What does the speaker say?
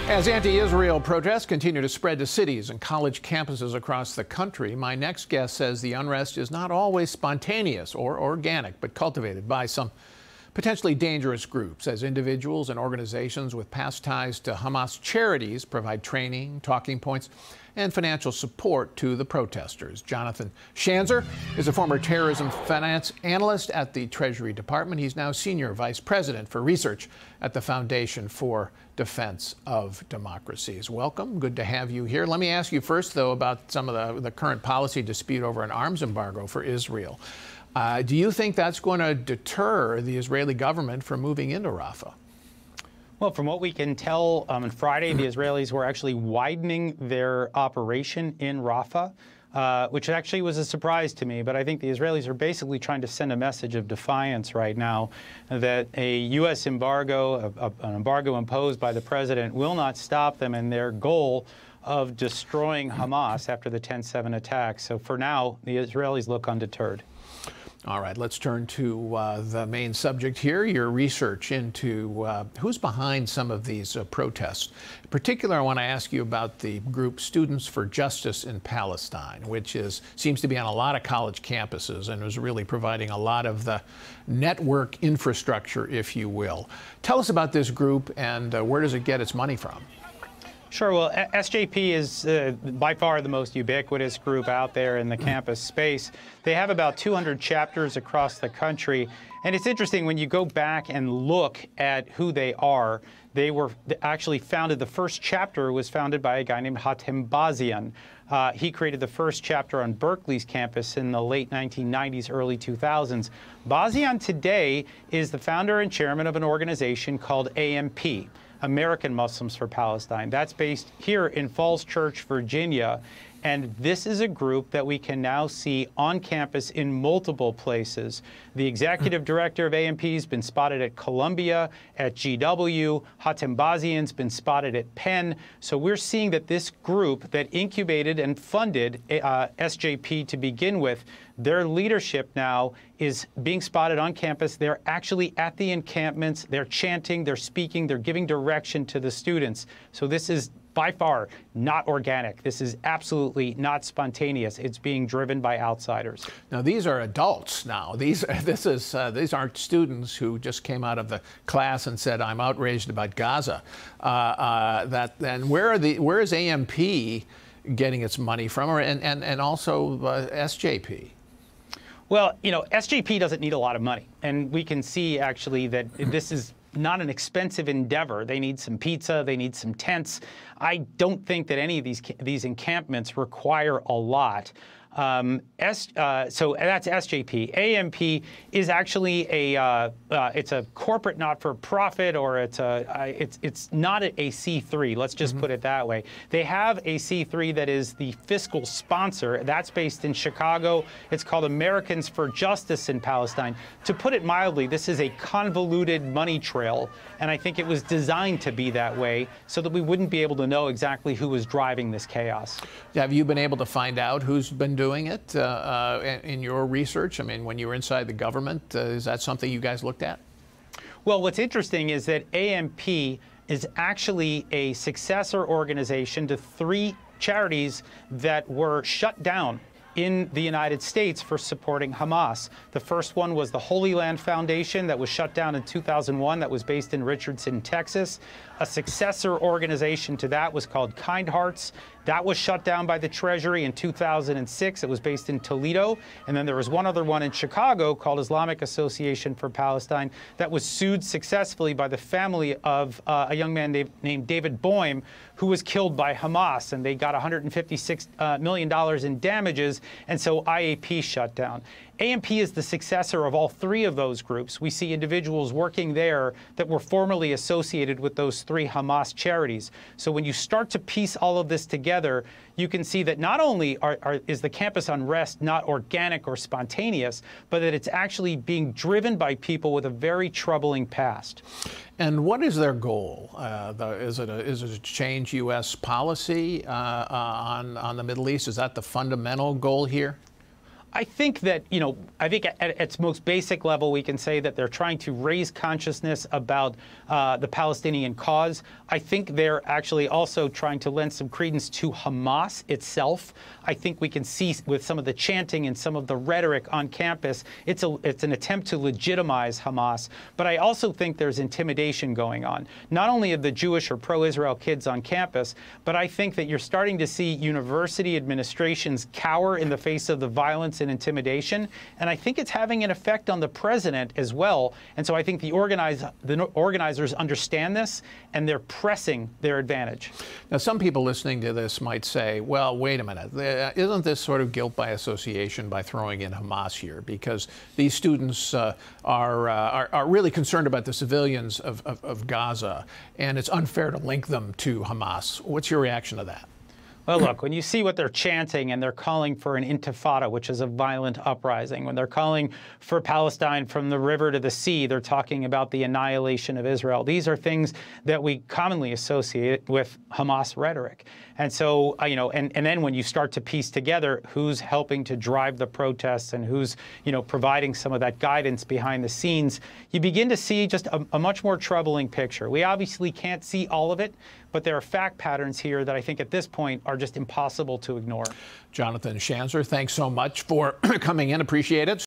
As anti-Israel protests continue to spread to cities and college campuses across the country, my next guest says the unrest is not always spontaneous or organic, but cultivated by some potentially dangerous groups, as individuals and organizations with past ties to Hamas charities provide training, talking points, and financial support to the protesters. Jonathan Schanzer is a former terrorism finance analyst at the Treasury Department. He's now Senior Vice President for Research at the Foundation for Defense of Democracies. Welcome. Good to have you here. Let me ask you first, though, about some of the current policy dispute over an arms embargo for Israel. Do you think that's going to deter the Israeli government from moving into Rafah? Well, from what we can tell, on Friday, the Israelis were actually widening their operation in Rafah, which actually was a surprise to me. But I think the Israelis are basically trying to send a message of defiance right now that a U.S. embargo, an embargo imposed by the president, will not stop them in their goal of destroying Hamas after the 10/7 attack. So for now, the Israelis look undeterred. All right, let's turn to the main subject here, your research into who's behind some of these protests. In particular, I want to ask you about the group Students for Justice in Palestine, which seems to be on a lot of college campuses and is really providing a lot of the network infrastructure, if you will. Tell us about this group and where does it get its money from? Sure. Well, SJP is by far the most ubiquitous group out there in the campus space. They have about 200 chapters across the country. And it's interesting when you go back and look at who they are. They were actually founded, the first chapter was founded by a guy named Hatem Bazian. He created the first chapter on Berkeley's campus in the late 1990s, early 2000s. Bazian today is the founder and chairman of an organization called AMP. American Muslims for Palestine. That's based here in Falls Church, Virginia. And this is a group that we can now see on campus in multiple places. The executive director of AMP has been spotted at Columbia, at GW. Hatem Bazian's been spotted at Penn. So we're seeing that this group that incubated and funded SJP to begin with, their leadership now is being spotted on campus. They're actually at the encampments. They're chanting, they're speaking, they're giving direction to the students. So this is by far not organic. This is absolutely not spontaneous. It's being driven by outsiders. Now, these are adults now. These aren't students who just came out of the class and said, I'm outraged about Gaza. And where is AMP getting its money from, and also SJP? Well, you know, SJP doesn't need a lot of money. And we can see actually that this is not an expensive endeavor. They need some pizza, they need some tents. I don't think that any of these encampments require a lot. So that's SJP. AMP is actually it's a corporate not-for-profit, or it's not a C3. Let's just put it that way. They have a C3 that is the fiscal sponsor. That's based in Chicago. It's called Americans for Justice in Palestine. To put it mildly, this is a convoluted money trail, and I think it was designed to be that way so that we wouldn't be able to know exactly who was driving this chaos. Have you been able to find out who's been doing it in your research? I mean, when you were inside the government, is that something you guys looked at? Well, what's interesting is that AMP is actually a successor organization to 3 charities that were shut down in the United States for supporting Hamas. The first one was the Holy Land Foundation that was shut down in 2001, that was based in Richardson, Texas. A successor organization to that was called Kind Hearts. That was shut down by the Treasury in 2006. It was based in Toledo. And then there was one other one in Chicago called Islamic Association for Palestine that was sued successfully by the family of a young man named David Boehm, who was killed by Hamas. And they got $156 million in damages. And so IAP shut down. AMP is the successor of all 3 of those groups. We see individuals working there that were formerly associated with those 3 Hamas charities. So when you start to piece all of this together, you can see that not only is the campus unrest not organic or spontaneous, but that it's actually being driven by people with a very troubling past. And what is their goal? Is it to change U.S. policy on the Middle East? Is that the fundamental goal here? I think that, I think at its most basic level, we can say that they're trying to raise consciousness about the Palestinian cause. I think they're actually also trying to lend some credence to Hamas itself. I think we can see with some of the chanting and some of the rhetoric on campus, it's an attempt to legitimize Hamas. But I also think there's intimidation going on, not only of the Jewish or pro-Israel kids on campus, but I think that you're starting to see university administrations cower in the face of the violence and intimidation, and I think it's having an effect on the president as well. And so I think the organizers understand this, and they're pressing their advantage. Now, some people listening to this might say, well, wait a minute, isn't this sort of guilt by association by throwing in Hamas here? Because these students are really concerned about the civilians of Gaza, and it's unfair to link them to Hamas. What's your reaction to that? Well, look, when you see what they're chanting and they're calling for an intifada, which is a violent uprising, when they're calling for Palestine from the river to the sea, they're talking about the annihilation of Israel. These are things that we commonly associate with Hamas rhetoric. And so, and then when you start to piece together who's helping to drive the protests and who's, providing some of that guidance behind the scenes, you begin to see just a much more troubling picture. We obviously can't see all of it, but there are fact patterns here that I think at this point are just impossible to ignore. Jonathan Schanzer, thanks so much for coming in. Appreciate it.